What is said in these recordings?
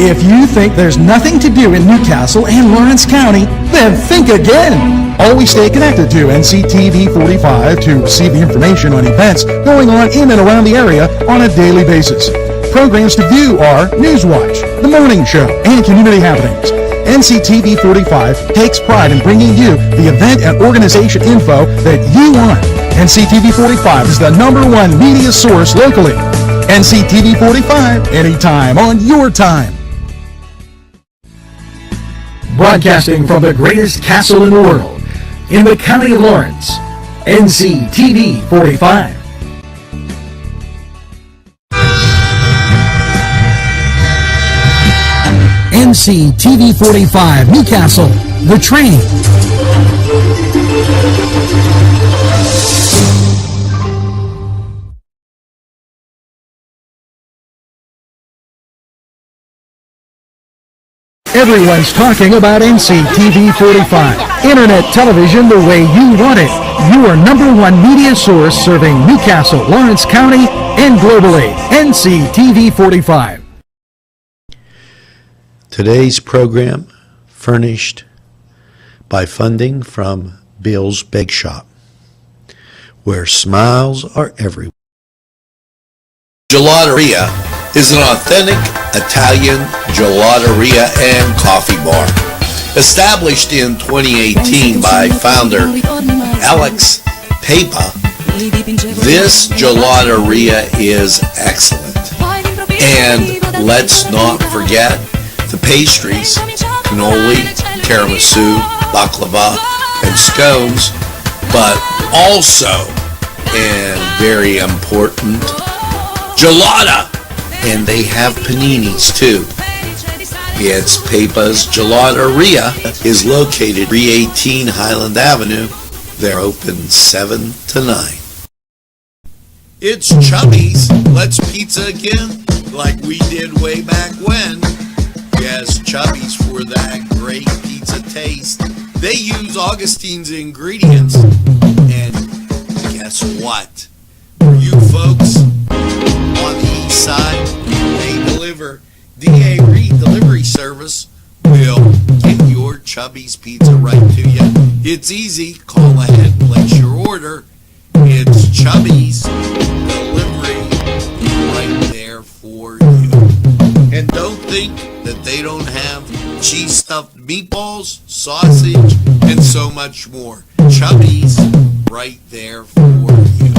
If you think there's nothing to do in Newcastle and Lawrence County, then think again. Always stay connected to Nctv45 to receive the information on events going on in and around the area on a daily basis. Programs to view are Newswatch, The Morning Show, and Community Happenings. Nctv45 takes pride in bringing you the event and organization info that you want. Nctv45 is the #1 media source locally. Nctv45, anytime on your time. Broadcasting from the greatest castle in the world, in the county of Lawrence, Nctv45. Nctv45 Newcastle, The Train. Everyone's talking about Nctv45. Internet television the way you want it. Your #1 media source serving Newcastle, Lawrence County, and globally. Nctv45. Today's program furnished by funding from Bill's Bake Shop, where smiles are everywhere. Gelateria is an authentic Italian gelateria and coffee bar. Established in 2018 by founder Alex Papa, this gelateria is excellent. And let's not forget the pastries, cannoli, tiramisu, baklava, and scones, but also, and very important, gelata. And they have paninis too. It's Papa's Gelateria is located 318 Highland Avenue. They're open 7 to 9. It's Chubby's Let's Pizza again, like we did way back when. Yes, Chubby's for that great pizza taste. They use Augustine's ingredients. And guess what? For you folks on the east side, they deliver. DA Reed Delivery Service will get your Chubby's Pizza right to you. It's easy. Call ahead, place your order. It's Chubby's Delivery right there for you. And don't think that they don't have cheese stuffed meatballs, sausage, and so much more. Chubby's right there for you.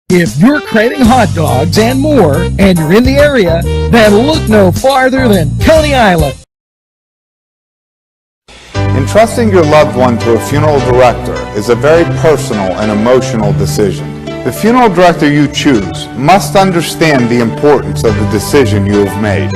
If you're craving hot dogs and more, and you're in the area, then look no farther than Coney Island. Entrusting your loved one to a funeral director is a very personal and emotional decision. The funeral director you choose must understand the importance of the decision you have made.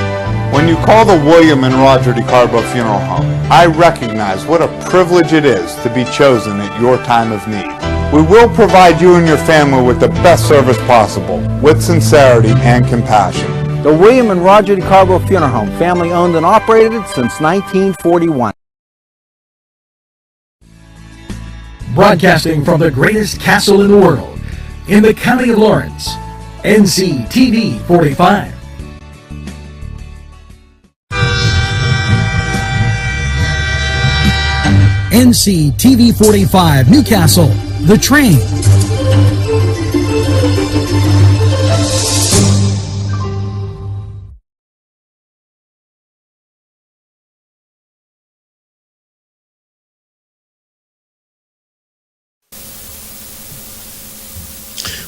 When you call the William and Roger DeCarbo Funeral Home, I recognize what a privilege it is to be chosen at your time of need. We will provide you and your family with the best service possible, with sincerity and compassion. The William and Roger DeCarbo Funeral Home, family owned and operated since 1941. Broadcasting from the greatest castle in the world, in the county of Lawrence, Nctv45. Nctv45 Newcastle, The Train.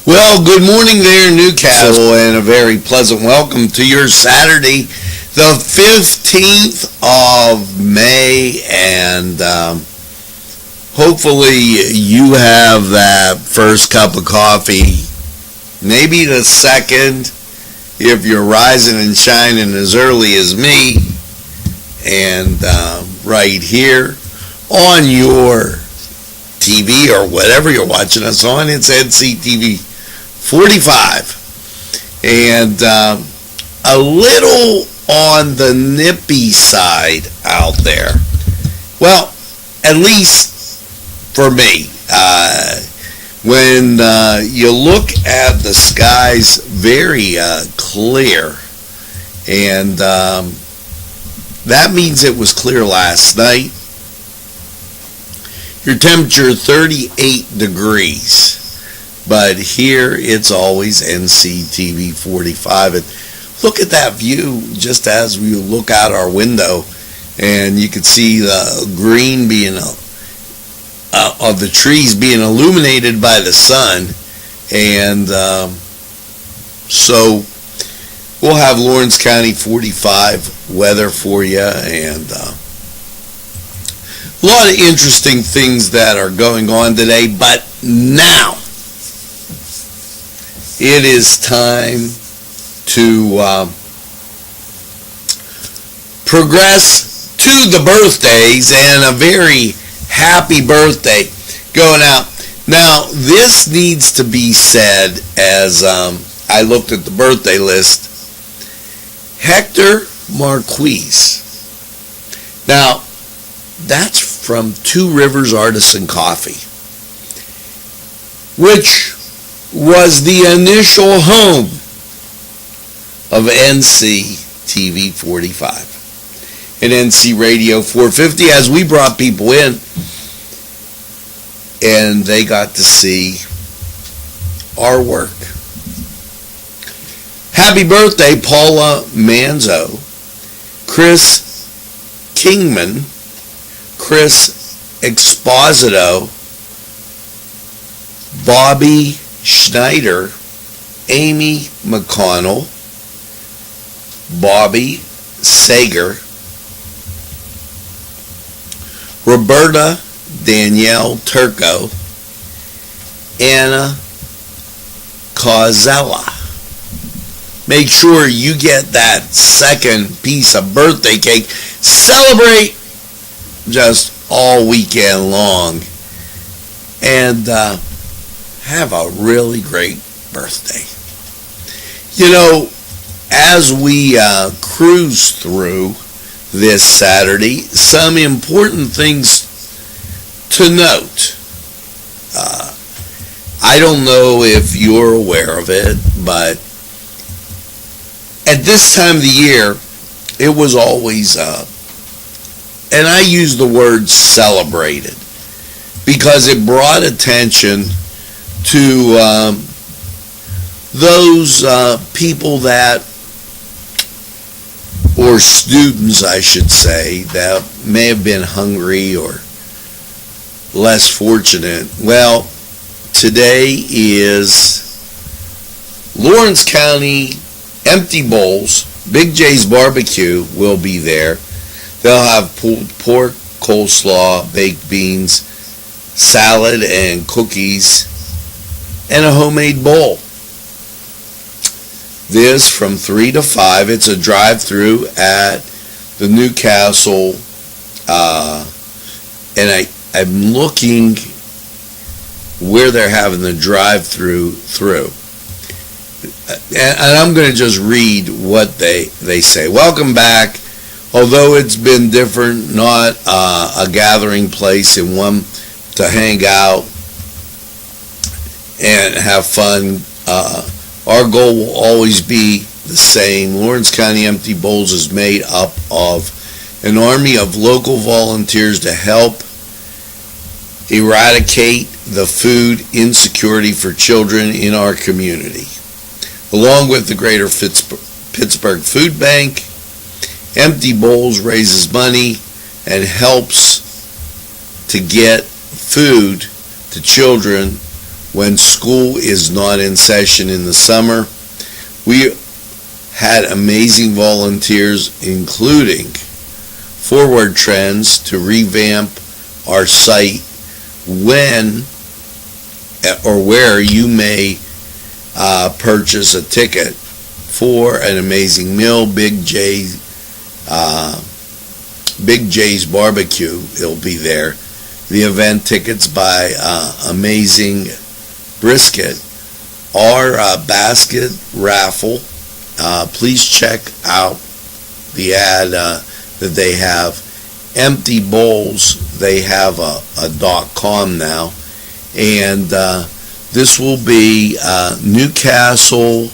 Well, good morning there, Newcastle, and a very pleasant welcome to your Saturday, the 15th of May, and hopefully you have that first cup of coffee, maybe the second if you're rising and shining as early as me, and right here on your TV or whatever you're watching us on, it's Nctv45, and a little on the nippy side out there. Well, at least for me, When you look at the skies, very clear, and that means it was clear last night. Your temperature 38 degrees, but here it's always Nctv45. And look at that view just as we look out our window, and you can see the green being of the trees being illuminated by the sun. And so we'll have Lawrence County 45 weather for you, and a lot of interesting things that are going on today. But now it is time to progress to the birthdays, and a very happy birthday going out. Now, this needs to be said as I looked at the birthday list. Hector Marquise. Now, that's from Two Rivers Artisan Coffee, which was the initial home of Nctv45 and NC Radio 450, as we brought people in and they got to see our work. Happy birthday, Paula Manzo, Chris Kingman, Chris Exposito, Bobby Schneider, Amy McConnell, Bobby Sager, Roberta Danielle Turco, Anna Cauzella. Make sure you get that second piece of birthday cake. Celebrate just all weekend long, and have a really great birthday. You know, as we cruise through this Saturday, some important things to note. I don't know if you're aware of it, but at this time of the year, it was always, and I use the word celebrated, because it brought attention to those people that, or students I should say, that may have been hungry or less fortunate. Well, today is Lawrence County Empty Bowls. Big J's Barbecue will be there. They'll have pulled pork, coleslaw, baked beans, salad, and cookies, and a homemade bowl. This from 3 to 5. It's a drive-through at the Newcastle, and I'm looking where they're having the drive-through through. And I'm going to just read what they say. Welcome back. Although it's been different, not a gathering place and one to hang out and have fun, our goal will always be the same. Lawrence County Empty Bowls is made up of an army of local volunteers to help eradicate the food insecurity for children in our community. Along with the Greater Pittsburgh Food Bank, Empty Bowls raises money and helps to get food to children when school is not in session in the summer. We had amazing volunteers, including Forward Trends, to revamp our site when or where you may purchase a ticket for an amazing meal. Big J's Barbecue, it'll be there. The event tickets by Amazing Brisket. Our basket raffle. Please check out the ad that they have. Empty Bowls, they have a .com now, and This will be Newcastle.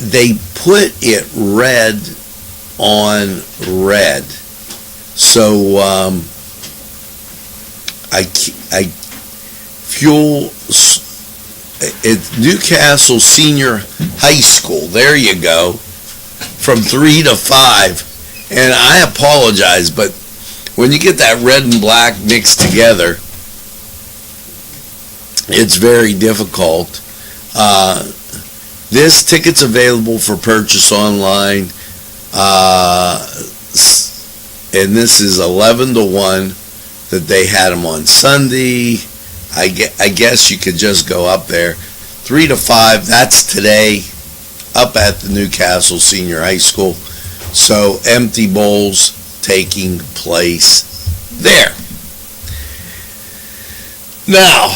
They put it red on red. So it's Newcastle Senior High School. There you go. From 3 to 5. And I apologize, but when you get that red and black mixed together, it's very difficult. This ticket's available for purchase online. And this is 11 to 1 that they had them on Sunday. I guess you could just go up there. 3 to 5, that's today, up at the Newcastle Senior High School. So empty bowls taking place there. Now,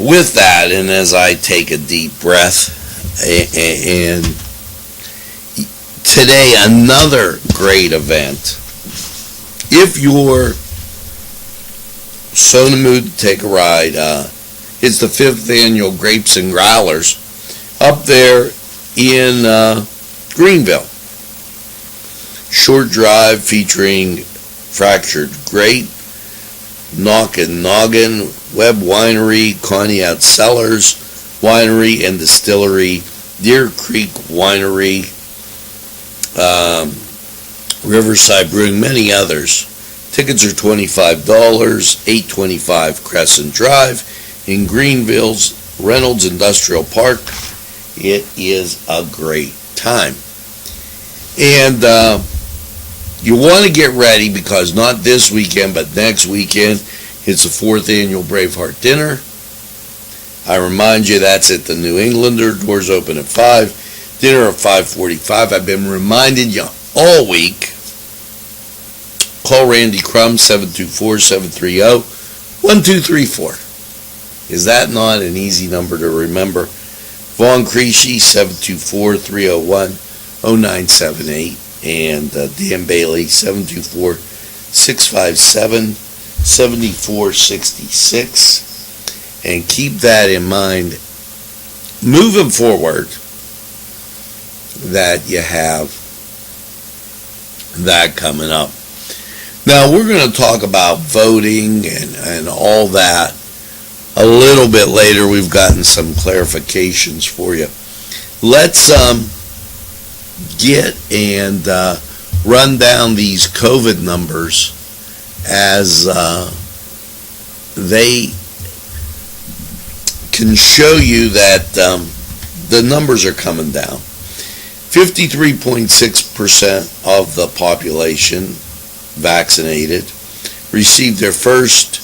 with that, and as I take a deep breath, and today another great event. If you're so in the mood to take a ride, it's the 5th annual Grapes and Growlers up there in Greenville. Short drive featuring Fractured Grape, Knockin' Noggin, Webb Winery, Conneaut Cellars Winery and Distillery, Deer Creek Winery, Riverside Brewing, many others. Tickets are $25, 825 Crescent Drive in Greenville's Reynolds Industrial Park. It is a great time. And you want to get ready because not this weekend, but next weekend, it's the 4th annual Braveheart Dinner. I remind you that's at the New Englander. Doors open at 5. Dinner at 5:45. I've been reminding you all week. Call Randy Crum, 724-730-1234. Is that not an easy number to remember? Vaughn Creasy, 724-301-0978. And Dan Bailey, 724-657-7466. And keep that in mind moving forward, that you have that coming up. Now, we're going to talk about voting and all that a little bit later. We've gotten some clarifications for you. Let's get and run down these COVID numbers as they can show you that the numbers are coming down. 53.6% of the population vaccinated received their first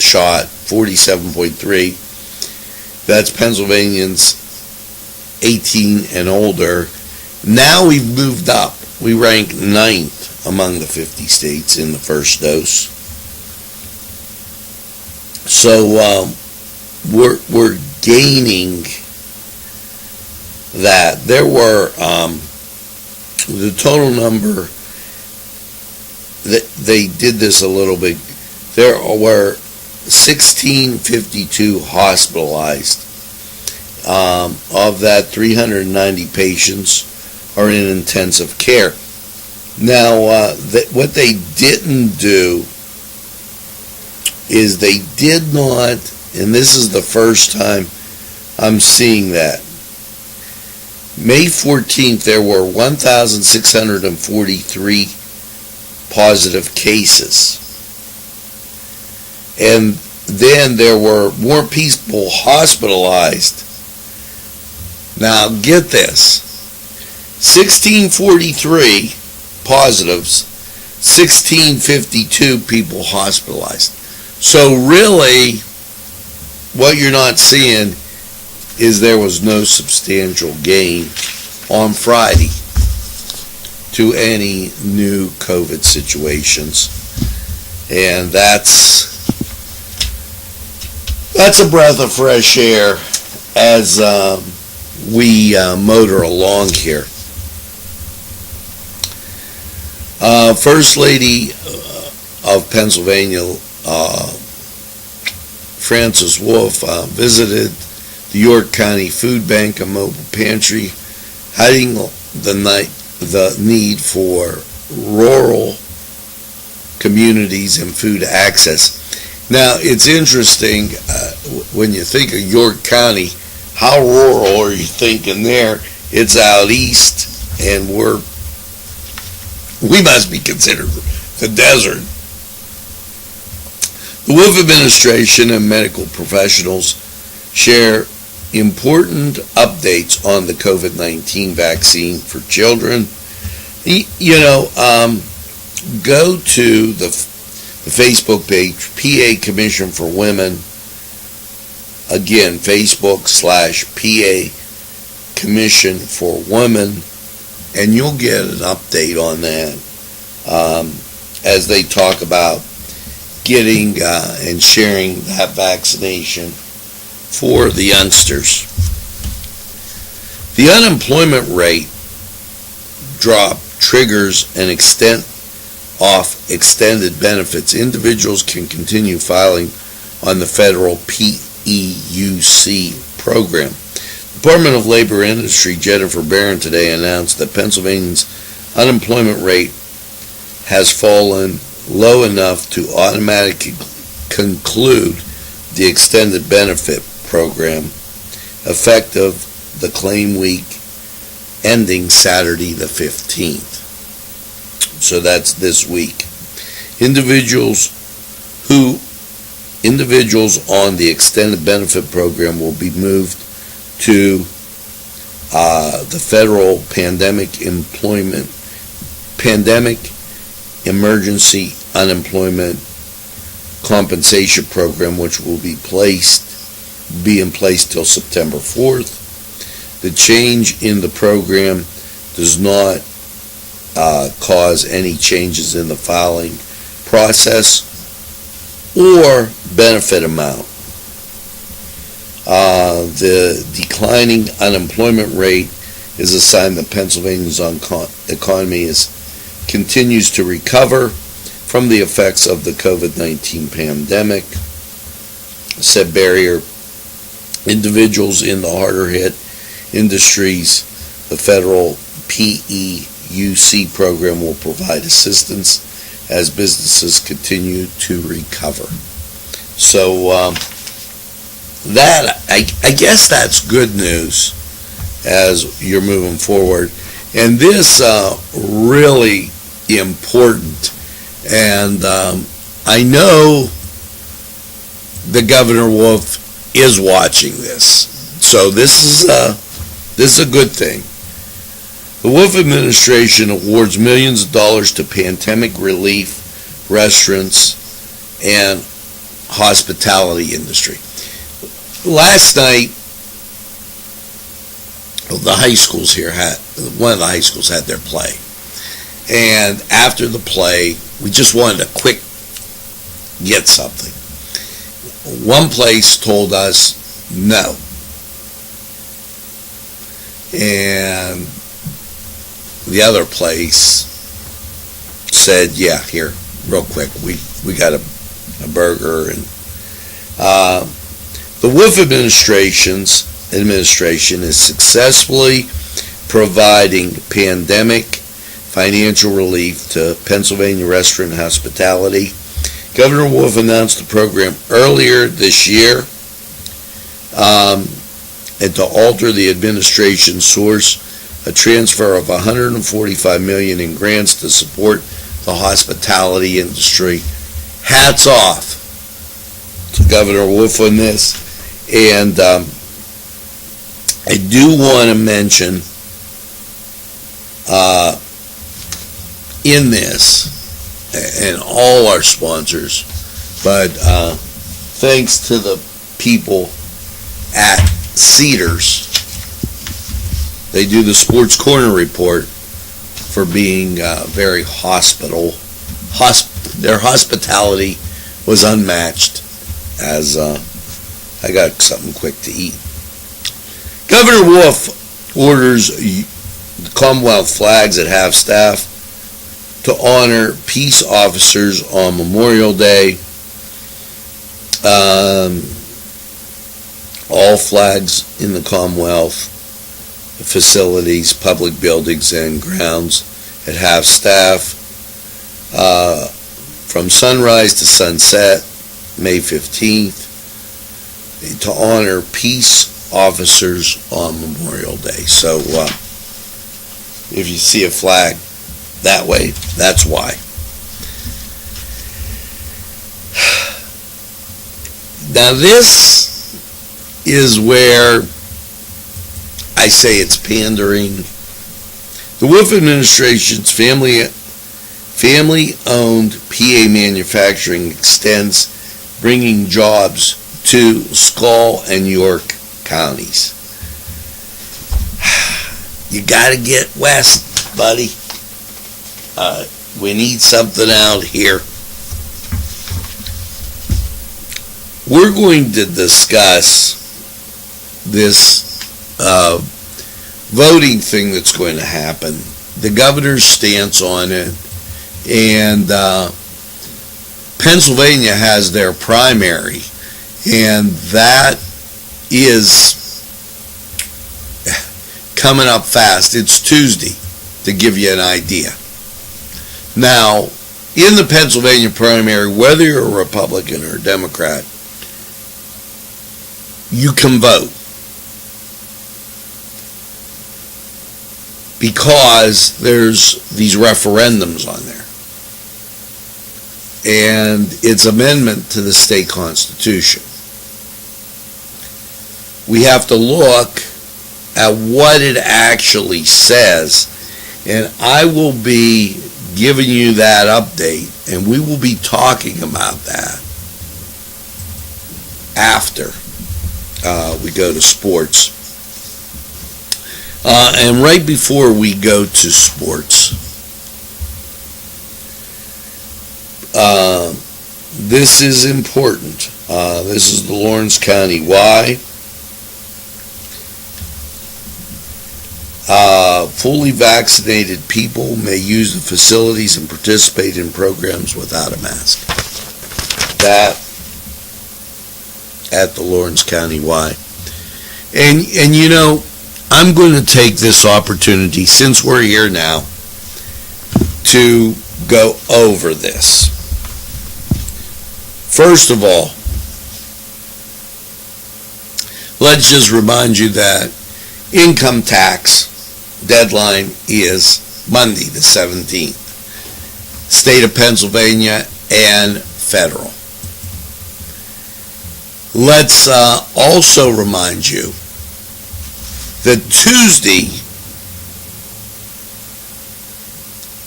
shot. 47.3. That's Pennsylvanians 18 and older. Now we've moved up. We rank 9th among the 50 states in the first dose. So we're gaining that. There were the total number that they did this a little bit. There were 1652 hospitalized. Of that, 390 patients are in intensive care. Now, what they didn't do is they did not, and this is the first time I'm seeing that. May 14th, there were 1,643 positive cases. And then there were more people hospitalized. Now, get this. 1643 positives, 1652 people hospitalized. So really, what you're not seeing is there was no substantial gain on Friday to any new COVID situations. And that's a breath of fresh air as we motor along here. First Lady of Pennsylvania, Francis Wolf visited the York County Food Bank and Mobile Pantry, highlighting the need for rural communities and food access. Now, it's interesting when you think of York County, how rural are you thinking there? It's out east, and we must be considered the desert. The Wolf administration and medical professionals share important updates on the COVID-19 vaccine for children. Go to the Facebook page, PA Commission for Women. Again, Facebook/PA Commission for Women, and you'll get an update on that as they talk about getting and sharing that vaccination for the youngsters. The unemployment rate drop triggers an extent off extended benefits. Individuals can continue filing on the federal PEUC program. Department of Labor Industry Jennifer Barron today announced that Pennsylvania's unemployment rate has fallen low enough to automatically conclude the extended benefit program effective the claim week ending Saturday the 15th. So that's this week. Individuals on the extended benefit program will be moved to the federal pandemic emergency unemployment compensation program, which will be in place till September 4th. The change in the program does not cause any changes in the filing process or benefit amount. The declining unemployment rate is a sign that Pennsylvania's economy continues to recover from the effects of the COVID-19 pandemic, said Barrier. Individuals in the harder hit industries, the federal PEUC program will provide assistance as businesses continue to recover. So I guess that's good news as you're moving forward. And this really important. And I know the Governor Wolf is watching this. So this is a good thing. The Wolf administration awards millions of dollars to pandemic relief, restaurants, and hospitality industry. Last night, one of the high schools had their play. And after the play, we just wanted to quick get something. One place told us no. And the other place said, yeah, here, real quick, we got a burger. And the Wolf administration is successfully providing pandemic financial relief to Pennsylvania restaurant hospitality. Governor Wolf announced the program earlier this year, and to alter the administration source a transfer of $145 million in grants to support the hospitality industry. Hats off to Governor Wolf on this. And I do want to mention in this, and all our sponsors, but thanks to the people at Cedars, they do the Sports Corner report for being very their hospitality was unmatched, as I got something quick to eat. Governor Wolf orders the Commonwealth flags at half-staff to honor peace officers on Memorial Day. All flags in the Commonwealth facilities, public buildings, and grounds at half-staff from sunrise to sunset, May 15th, to honor peace officers on Memorial Day. So if you see a flag that way, that's why. Now this is where I say it's pandering. The Wolf administration's family-owned PA manufacturing extends, bringing jobs to Skull and York counties. You got to get west, buddy. We need something out here. We're going to discuss this voting thing that's going to happen, the governor's stance on it, and Pennsylvania has their primary, and that is coming up fast. It's Tuesday, to give you an idea. Now, in the Pennsylvania primary, whether you're a Republican or a Democrat, you can vote, because there's these referendums on there, and it's amendment to the state constitution. We have to look at what it actually says, and I will be giving you that update, and we will be talking about that after we go to sports. And right before we go to sports, this is important. This is the Lawrence County Y. Fully vaccinated people may use the facilities and participate in programs without a mask. That at the Lawrence County Y. And you know, I'm going to take this opportunity, since we're here now, to go over this. First of all, let's just remind you that income tax deadline is Monday the 17th. State of Pennsylvania and federal. Let's also remind you that Tuesday,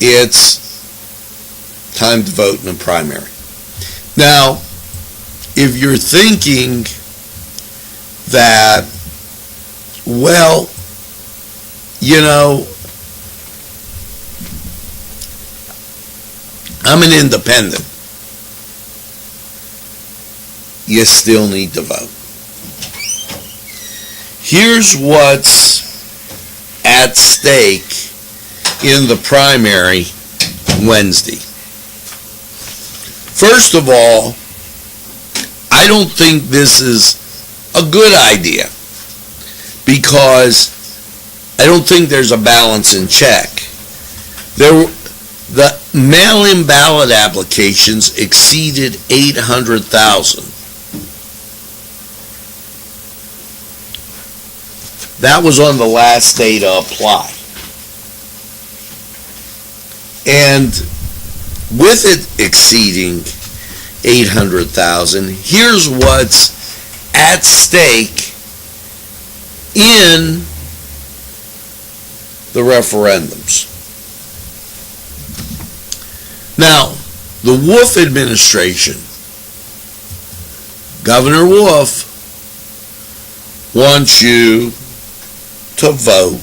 it's time to vote in the primary. Now, if you're thinking that, well, you know, I'm an independent, you still need to vote. Here's what's at stake in the primary Wednesday. First of all, I don't think this is a good idea, because I don't think there's a balance in check. The mail-in ballot applications exceeded 800,000. That was on the last day to apply. And with it exceeding 800,000, here's what's at stake in the referendums. Now, the Wolf administration, Governor Wolf, wants you to vote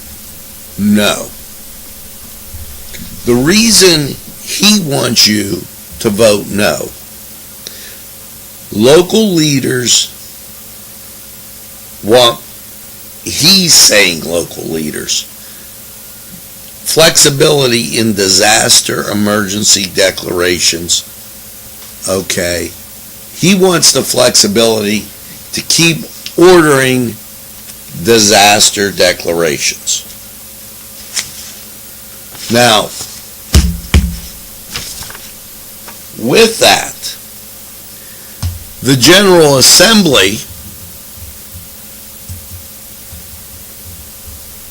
no. The reason he wants you to vote no, local leaders want, he's saying local leaders, flexibility in disaster emergency declarations, okay, He wants the flexibility to keep ordering disaster declarations. Now, with that, the General Assembly,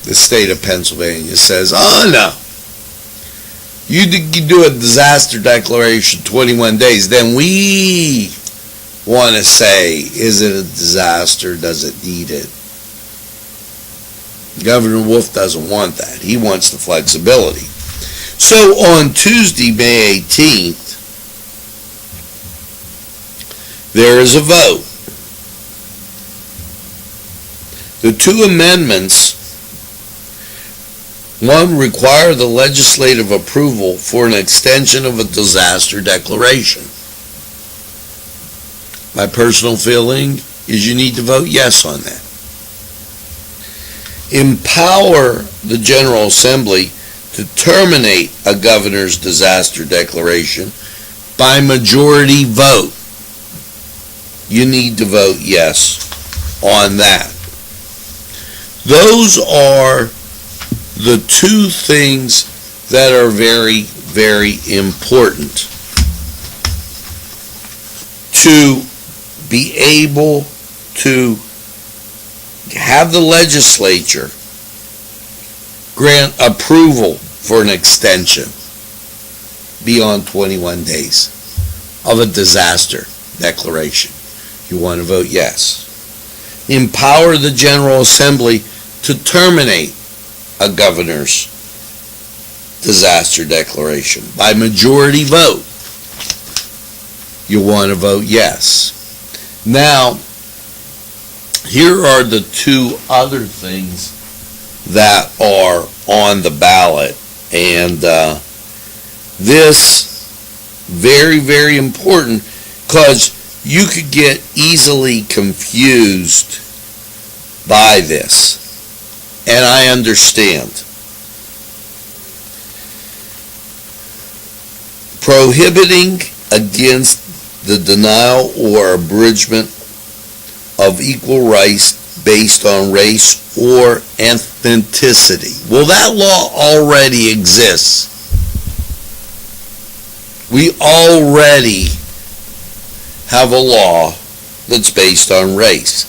the state of Pennsylvania, says, oh no, you do a disaster declaration 21 days, then we want to say, is it a disaster? Does it need it? Governor Wolf doesn't want that. He wants the flexibility. So on Tuesday, May 18th, there is a vote. The two amendments, one, require the legislative approval for an extension of a disaster declaration. My personal feeling is you need to vote yes on that. Empower the General Assembly to terminate a governor's disaster declaration by majority vote. You need to vote yes on that. Those are the two things that are very, very important to be able to have the legislature grant approval for an extension beyond 21 days of a disaster declaration. You want to vote yes. Empower the General Assembly to terminate a governor's disaster declaration by majority vote. You want to vote yes. Now, here are the two other things that are on the ballot, and this very, very important, because you could get easily confused by this, and I understand. Prohibiting against the denial or abridgment of equal rights based on race or ethnicity. Well, that law already exists. We already have a law that's based on race.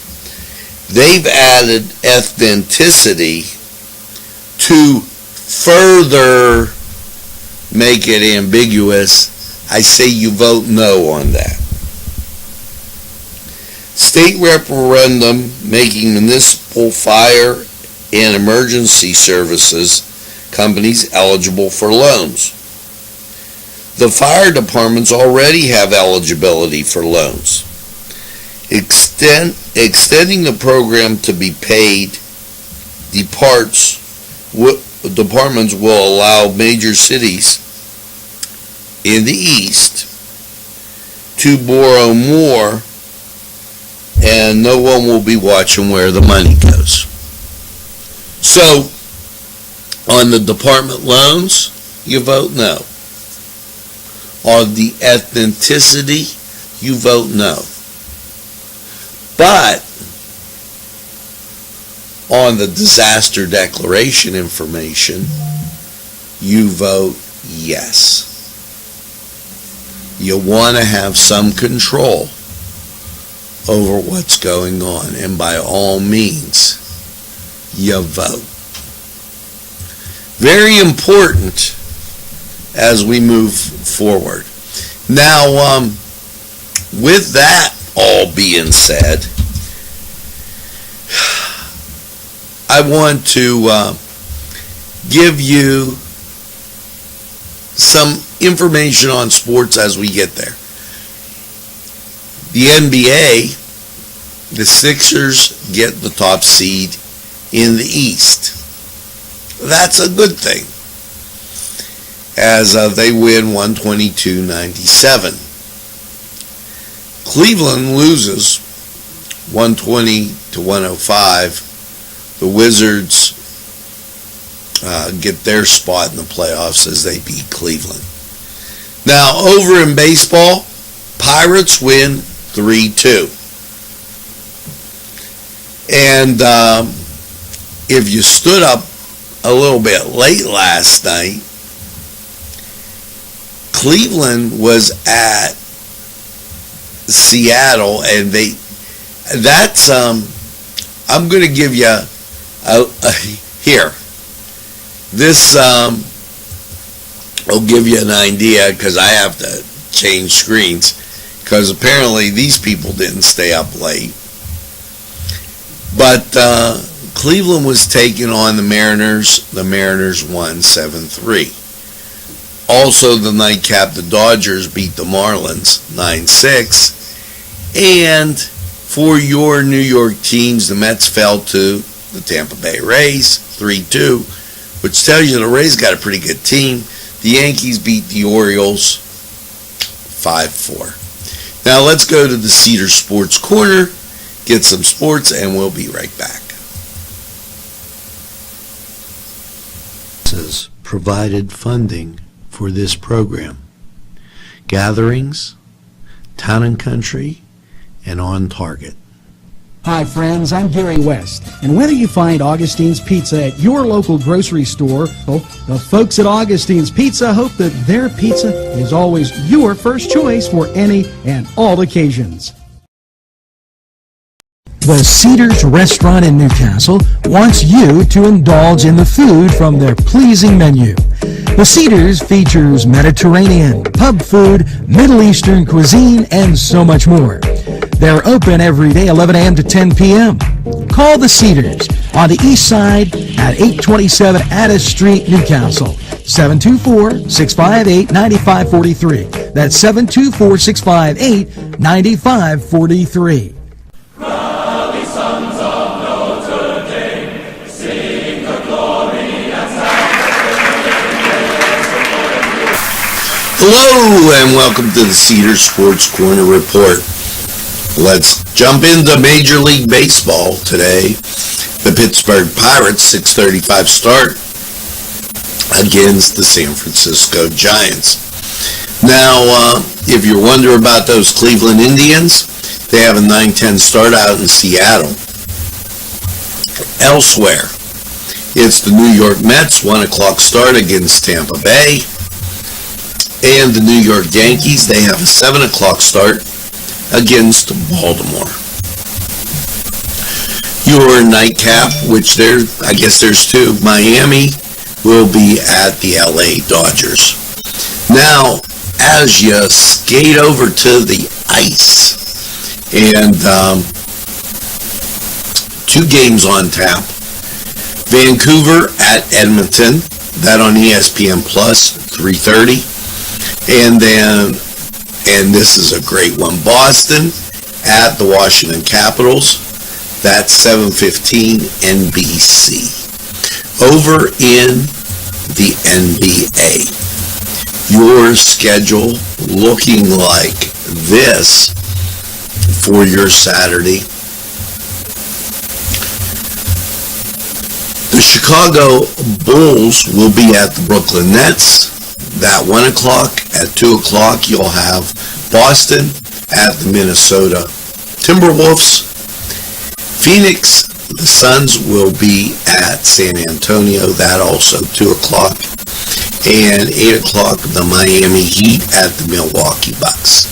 They've added ethnicity to further make it ambiguous. I say you vote no on that. State referendum making municipal fire and emergency services companies eligible for loans. The fire departments already have eligibility for loans. Extending the program to be paid departments will allow major cities in the East to borrow more, and no one will be watching where the money goes. So, on the department loans, you vote no. On the ethnicity, you vote no. But on the disaster declaration information, you vote yes. You want to have some control over what's going on, and by all means, you vote. Very important as we move forward. Now, with that all being said, I want to give you some information on sports as we get there. The NBA, the Sixers get the top seed in the East. That's a good thing, as they win 122-97. Cleveland loses 120-105. The Wizards get their spot in the playoffs as they beat Cleveland. Now, over in baseball, Pirates win 3-2. And if you stood up a little bit late last night, Cleveland was at Seattle, and that's I'm going to give you here. This will give you an idea, because I have to change screens, because apparently these people didn't stay up late. But Cleveland was taking on the Mariners. The Mariners won 7-3. Also, the nightcap, the Dodgers beat the Marlins 9-6. And for your New York teams, the Mets fell to the Tampa Bay Rays 3-2, which tells you the Rays got a pretty good team. The Yankees beat the Orioles 5-4. Now let's go to the Cedar Sports Corner, get some sports, and we'll be right back. Provided funding for this program. Gatherings, Town and Country, and On Target. Hi friends, I'm Gary West, and whether you find Augustine's Pizza at your local grocery store, the folks at Augustine's Pizza hope that their pizza is always your first choice for any and all occasions. The Cedars Restaurant in Newcastle wants you to indulge in the food from their pleasing menu. The Cedars features Mediterranean, pub food, Middle Eastern cuisine, and so much more. They're open every day 11 a.m. to 10 p.m. Call the Cedars on the east side at 827 Addis Street, Newcastle. 724-658-9543. That's 724-658-9543. Hello and welcome to the Cedar Sports Corner Report. Let's jump into Major League Baseball today. The Pittsburgh Pirates 6:35 start against the San Francisco Giants. Now, if you're wondering about those Cleveland Indians, they have a 9:10 start out in Seattle. Elsewhere, it's the New York Mets 1 o'clock start against Tampa Bay. And the New York Yankees, they have a 7 o'clock start against Baltimore. Your nightcap, which I guess there's two, Miami will be at the LA Dodgers. Now, as you skate over to the ice, and 2 games on tap. Vancouver at Edmonton, that on ESPN Plus, 3:30. And this is a great one, Boston at the Washington Capitals. That's 7:15 NBC. Over in the NBA, your schedule looking like this for your Saturday. The Chicago Bulls will be at the Brooklyn Nets. That 1 o'clock. At 2 o'clock, you'll have Boston at the Minnesota Timberwolves. Phoenix, the Suns will be at San Antonio. That also 2 o'clock. And 8 o'clock, the Miami Heat at the Milwaukee Bucks.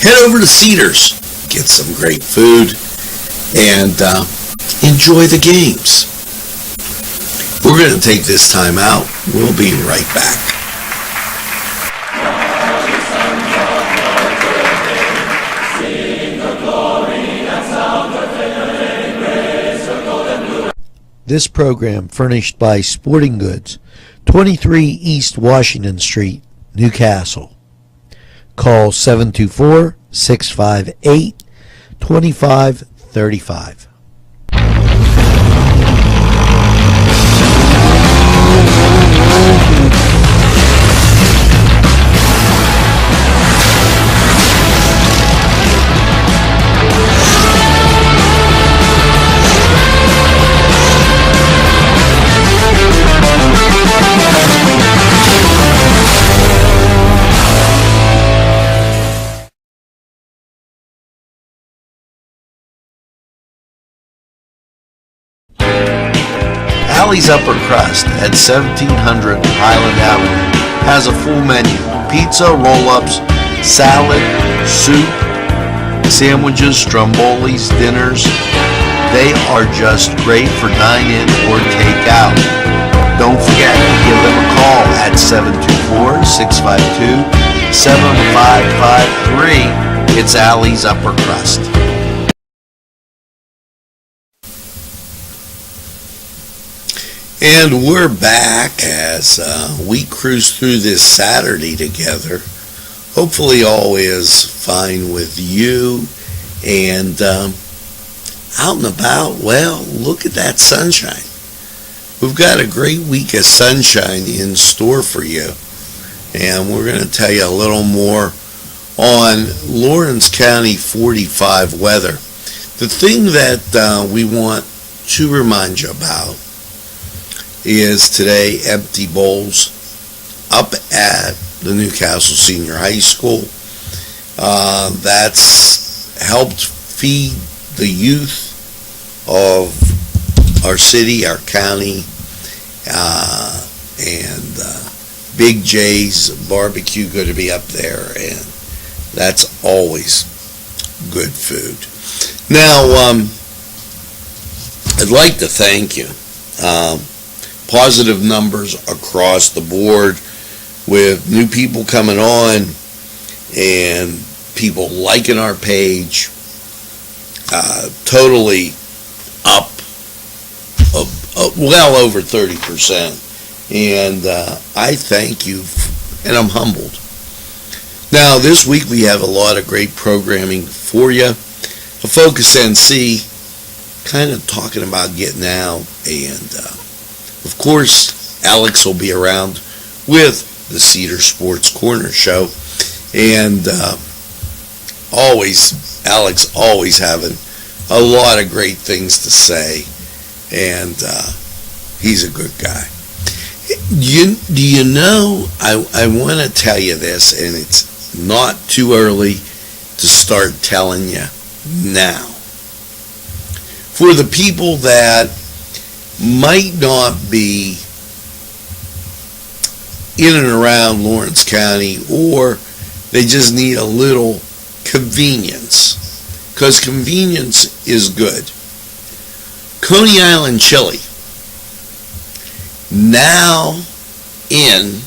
Head over to Cedars, get some great food, and enjoy the games. We're going to take this time out. We'll be right back. This program furnished by Sporting Goods, 23 East Washington Street, Newcastle. Call 724-658-2535. Allie's Upper Crust at 1700 Highland Avenue has a full menu: pizza, roll-ups, salad, soup, sandwiches, strombolis, dinners. They are just great for dine-in or take-out. Don't forget to give them a call at 724-652-7553. It's Allie's Upper Crust. And we're back as we cruise through this Saturday together. Hopefully all is fine with you. And out and about, well, look at that sunshine. We've got a great week of sunshine in store for you. And we're going to tell you a little more on Lawrence County 45 weather. The thing that we want to remind you about is today empty bowls up at the Newcastle Senior High School. That's helped feed the youth of our city, our county, and Big J's barbecue going to be up there, and that's always good food. Now, I'd like to thank you. Positive numbers across the board with new people coming on and people liking our page. Totally up well over 30%. And I thank you, and I'm humbled. Now, this week we have a lot of great programming for you. A Focus NC, kind of talking about getting out, and of course, Alex will be around with the Cedar Sports Corner show, and Alex always having a lot of great things to say, and he's a good guy. Do you know, I want to tell you this, and it's not too early to start telling you now. For the people that might not be in and around Lawrence County, or they just need a little convenience, because convenience is good. Coney Island chili, now in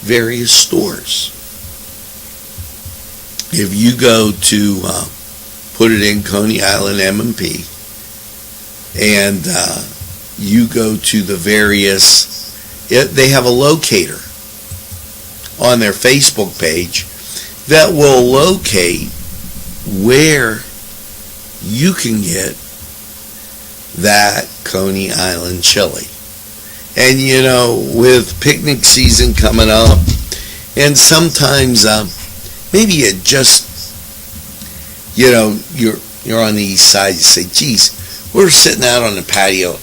various stores. If you go to put it in Coney Island M&P, and you go to the various, they have a locator on their Facebook page that will locate where you can get that Coney Island chili. And you know, with picnic season coming up, and sometimes maybe it just, you know, you're on the east side, you say, geez, we're sitting out on the patio,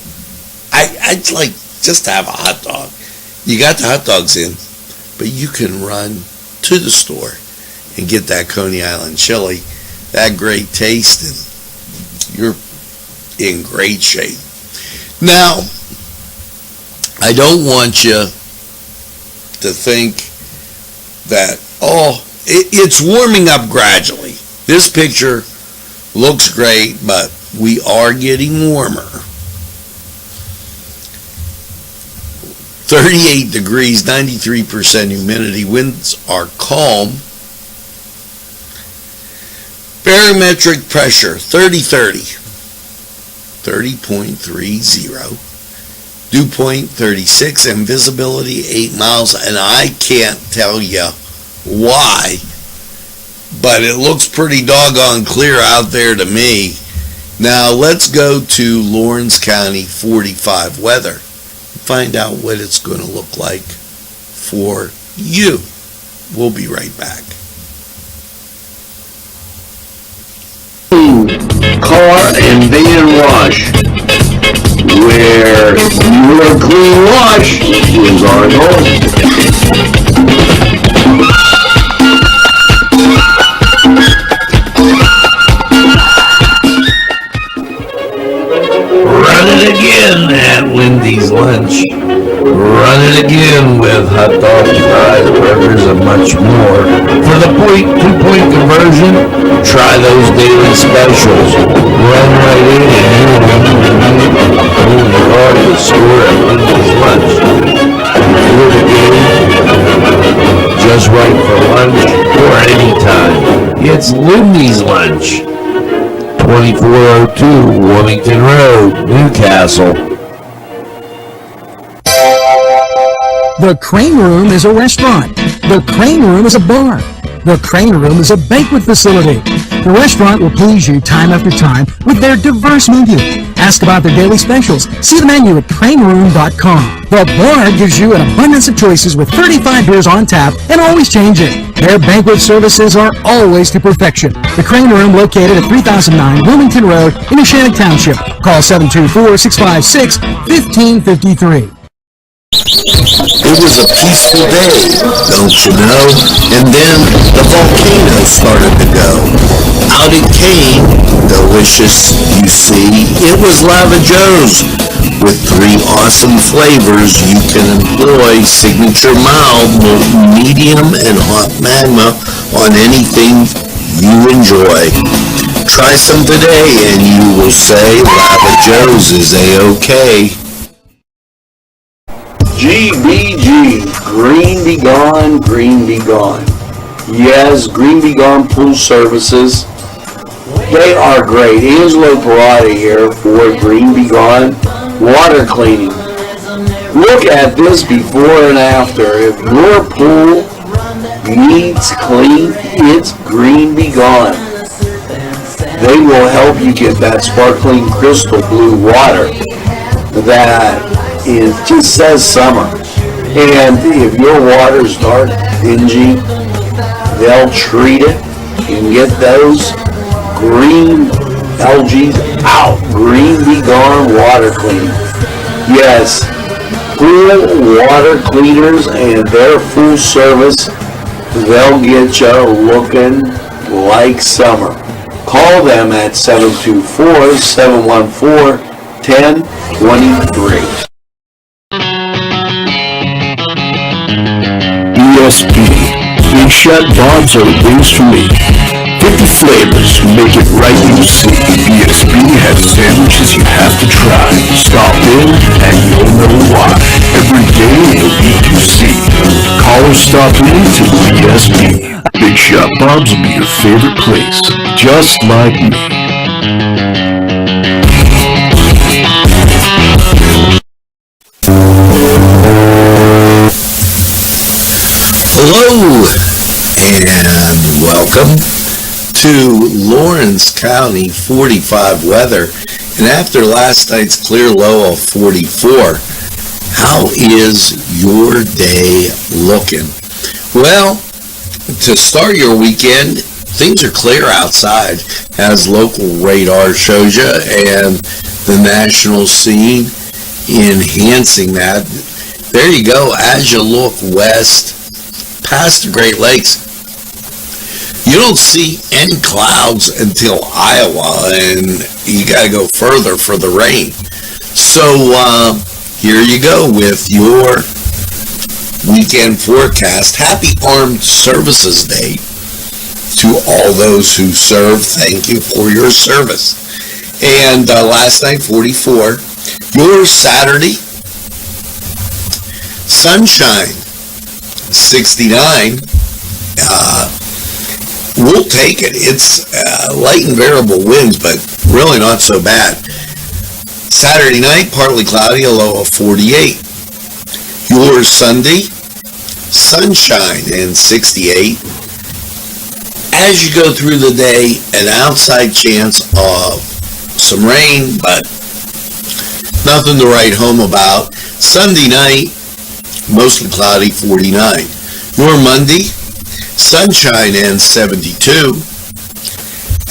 I'd like just to have a hot dog. You got the hot dogs in, but you can run to the store and get that Coney Island chili, that great taste, and you're in great shape. Now, I don't want you to think that, it's warming up gradually. This picture looks great, but we are getting warmer. 38 degrees, 93% humidity, winds are calm. Barometric pressure, 30.30, dew point 36, and visibility 8 miles, and I can't tell you why, but it looks pretty doggone clear out there to me. Now let's go to Lawrence County 45 weather, find out what it's going to look like for you. We'll be right back. Car and van wash, where your clean wash is our goal. Run it again, lunch. Run it again with hot dogs, fries, burgers, and much more. For the two-point conversion, try those daily specials. Run right in and you'll be hard to score at Lindy's lunch. For the game, just right for lunch or anytime. It's Lindy's Lunch. 2402 Wilmington Road, Newcastle. The Crane Room is a restaurant. The Crane Room is a bar. The Crane Room is a banquet facility. The restaurant will please you time after time with their diverse menu. Ask about their daily specials. See the menu at craneroom.com. The bar gives you an abundance of choices with 35 beers on tap and always changing. Their banquet services are always to perfection. The Crane Room, located at 3009 Wilmington Road in Neshannock Township. Call 724-656-1553. It was a peaceful day, don't you know? And then the volcano started to go. Out it came, delicious, you see. It was Lava Joe's. With 3 awesome flavors, you can employ signature mild, medium, and hot magma on anything you enjoy. Try some today and you will say Lava Joe's is A-OK. GBG, Green Be Gone, Green Be Gone. Yes, Green Be Gone Pool Services. They are great. Angelo Perrotta here for Green Be Gone Water Cleaning. Look at this before and after. If your pool needs clean, it's Green Be Gone. They will help you get that sparkling crystal blue water that it just says summer. And if your water's dark, dingy, they'll treat it and get those green algae out. Green Be Gone Water Cleaning. Yes, pool water cleaners and their full service, they'll get you looking like summer. Call them at 724-714-1023. ESP. Big Shot Bobs are the things for me. 50 flavors, make it right, you see. ESP has sandwiches you have to try. Stop in and you'll know why. Every day in the week you see. Call or stop in to ESP. Big Shot Bobs will be your favorite place. Just like me. Hello and welcome to Lawrence County 45 weather. And after last night's clear low of 44, how is your day looking? Well, to start your weekend, things are clear outside, as local radar shows you, and the national scene enhancing that. There you go. As you look west past the Great Lakes, you don't see any clouds until Iowa, and you got to go further for the rain. So here you go with your weekend forecast. Happy Armed Services Day to all those who serve. Thank you for your service. And last night, 44. Your Saturday, sunshine, 69. We'll take it. It's light and variable winds, but really not so bad. Saturday night, partly cloudy, a low of 48. Your Sunday, sunshine and 68. As you go through the day, an outside chance of some rain, but nothing to write home about. Sunday night, mostly cloudy, 49. Your Monday, sunshine and 72.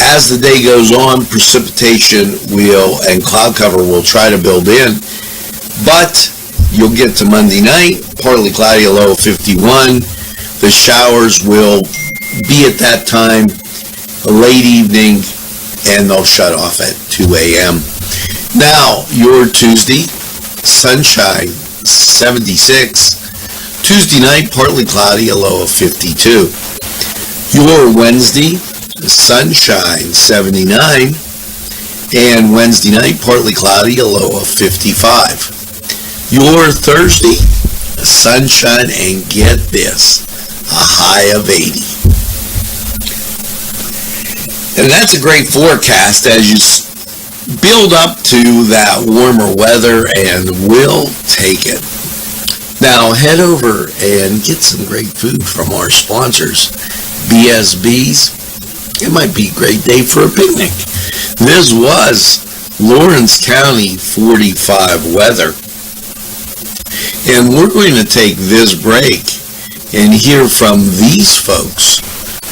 As the day goes on, precipitation and cloud cover will try to build in, but you'll get to Monday night, partly cloudy, a low of 51. The showers will be at that time, late evening, and they'll shut off at 2 a.m. Now, your Tuesday, sunshine, 76. Tuesday night, partly cloudy, a low of 52. Your Wednesday, sunshine, 79. And Wednesday night, partly cloudy, a low of 55. Your Thursday, sunshine, and get this, a high of 80. And that's a great forecast as you build up to that warmer weather, and we'll take it. Now head over and get some great food from our sponsors, BSB's. It might be a great day for a picnic. This was Lawrence County 45 weather. And we're going to take this break and hear from these folks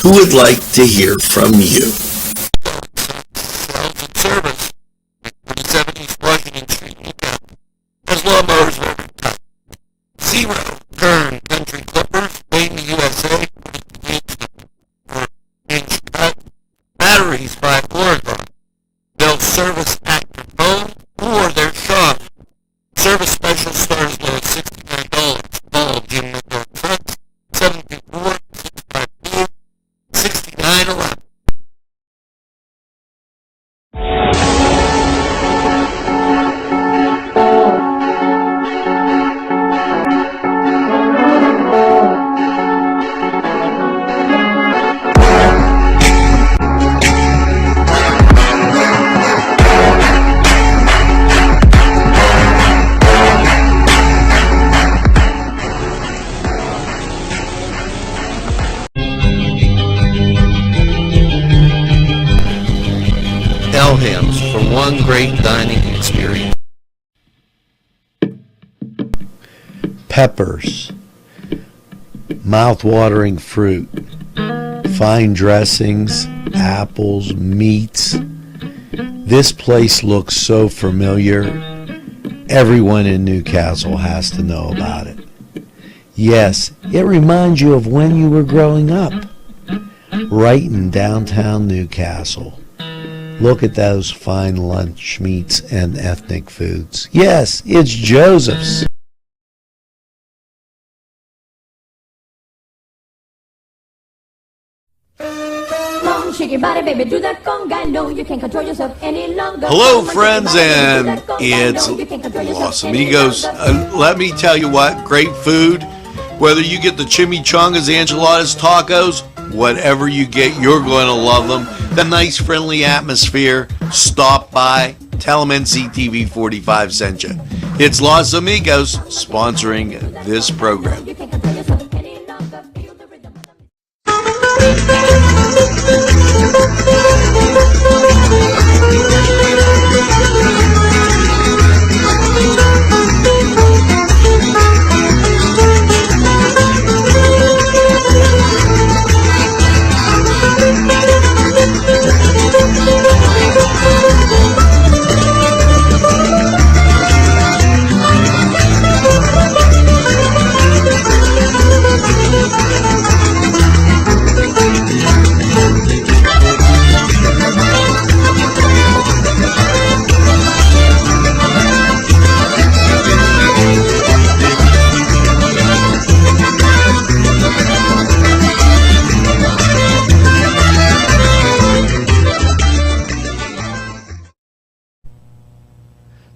who would like to hear from you. Service, 47 East Washington Street, Newcastle. There's lawnmowers of every type. Zero turn country clippers, made in the USA, for inch cut. Batteries by Oregon. They'll service at your phone or their shop. Service special stars low at $69. Call Jim McGill Trucks, 724-652-6911. Elham's for one great dining experience. Peppers, mouth-watering fruit, fine dressings, apples, meats. This place looks so familiar. Everyone in Newcastle has to know about it. Yes, it reminds you of when you were growing up, right in downtown Newcastle. Look at those fine lunch meats and ethnic foods. Yes, it's Joseph's. Shake your body, baby, do that conga. No, you can't control yourself any longer. Hello, friends, and it's Los Amigos. Let me tell you what, great food. Whether you get the chimichangas, enchiladas, tacos, whatever you get, you're going to love them. The nice, friendly atmosphere. Stop by. Tell them NCTV45 sent you. It's Los Amigos sponsoring this program.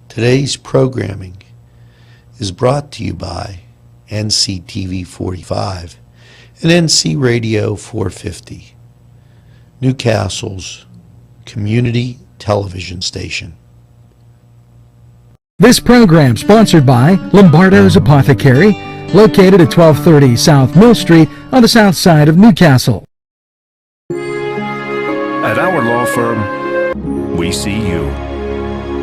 Today's programming is brought to you by NCTV45 and NC Radio 450, Newcastle's community television station. This program sponsored by Lombardo's Apothecary, located at 1230 South Mill Street on the south side of Newcastle. At our law firm, we see you.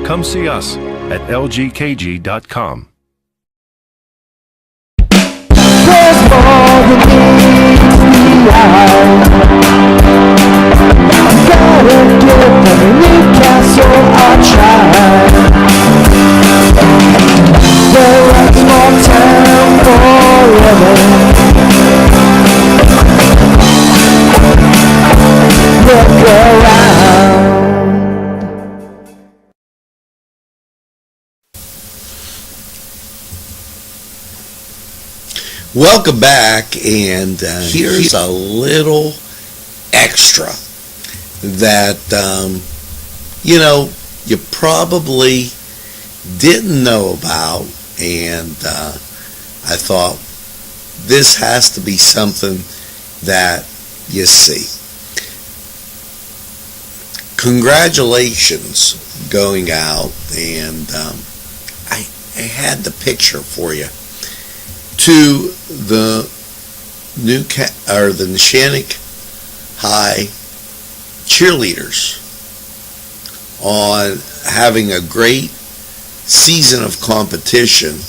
Come see us at lgkg.com. There's more than meets the eye. Gotta give every Newcastle a try. There is more time forever. Look around. Welcome back, and here's a little extra that, you probably didn't know about, and I thought this has to be something that you see. Congratulations going out, and I had the picture for you, to the the Neshannock High cheerleaders on having a great season of competition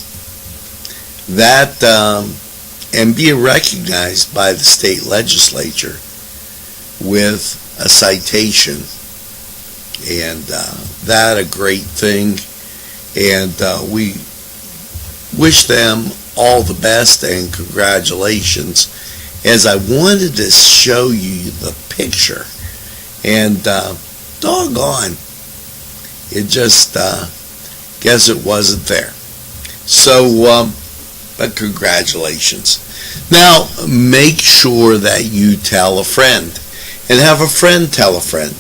that and being recognized by the state legislature with a citation, and that a great thing, and we wish them all the best and congratulations. As I wanted to show you the picture, and doggone, it just guess it wasn't there. So but congratulations. Now make sure that you tell a friend, and have a friend tell a friend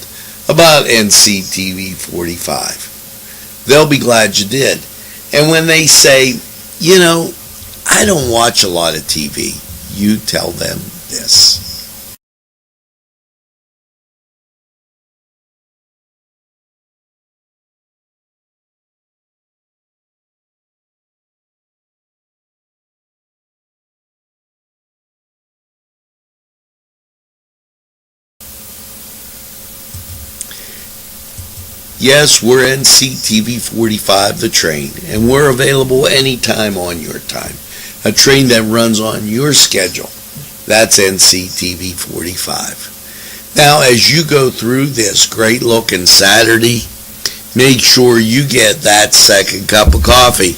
about NCTV45. They'll be glad you did. And when they say, I don't watch a lot of TV, you tell them this. Yes, we're NCTV45, the train, and we're available anytime on your time. A train that runs on your schedule. That's NCTV45. Now, as you go through this great looking Saturday, make sure you get that second cup of coffee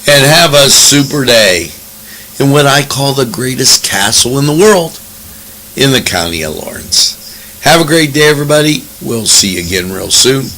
and have a super day in what I call the greatest castle in the world, in the county of Lawrence. Have a great day, everybody. We'll see you again real soon.